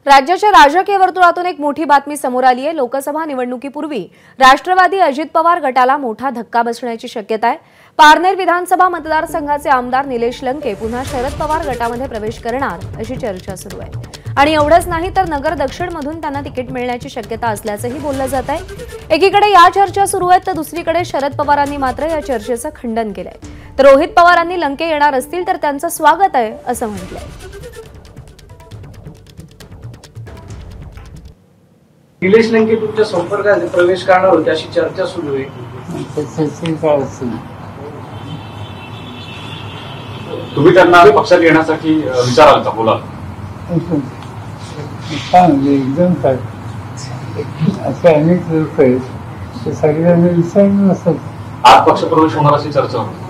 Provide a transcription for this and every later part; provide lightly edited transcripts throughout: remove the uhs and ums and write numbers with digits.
राज्याच्या राजकीय वर्तुळातून एक मोठी बातमी समोर आली आहे। लोकसभा निवडणुकीपूर्वी राष्ट्रवादी अजित पवार गटाला मोठा धक्का बसण्याची शक्यता आहे। पारनेर विधानसभा मतदारसंघाचे आमदार निलेश लंके पुन्हा शरद पवार गटामध्ये प्रवेश करणार अशी चर्चा सुरू आहे। आणि एवढंच नाही तर नगर दक्षिणमधून त्यांना तिकीट मिळण्याची शक्यता असल्याचंही बोललं जात आहे। एकीकडे या चर्चा सुरू आहेत तर दुसरीकडे शरद पवारांनी मात्र या चर्चेचं खंडन केलंय। तर रोहित पवारांनी लंके येणार असतील तर त्यांचं स्वागत आहे असं म्हटलंय। निलेश लंके तुमच्या संपर्कात प्रवेश करणार होते अशी चर्चा सुरू आहे। तुम्ही त्यांना पक्षात येण्यासाठी विचाराल का? बोला। एकदम असे अनेक लोक आहेत ते सगळ्यांना विचारलं असतात। आज पक्ष प्रवेश होणार अशी चर्चा होती।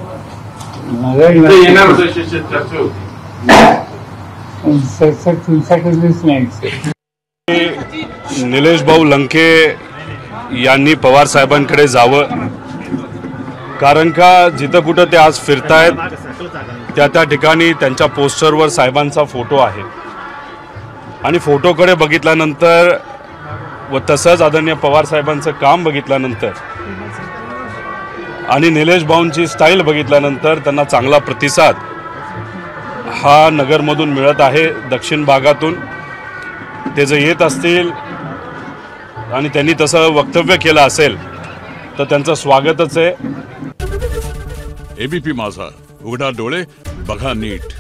चर्चा तुमच्याकडेच नाही। निलेश भाऊ लंके यांनी पवार साहेबांकडे जावं, कारण का जिथं कुठं ते आज फिरतायत त्या ठिकाणी त्यांच्या पोस्टरवर साहेबांचा फोटो आहे आणि फोटोकडे बघितल्यानंतर व तसंच आदरणीय पवार साहेबांचं काम बघितल्यानंतर आणि निलेश भाऊंची स्टाईल बघितल्यानंतर त्यांना चांगला प्रतिसाद हा नगरमधून मिळत आहे। दक्षिण भागातून ते जर येत असतील आणि त्यांनी तसं वक्तव्य केलं असेल तर त्यांचं स्वागतच आहे। एबीपी माझा, उघडा डोळे बघा नीट।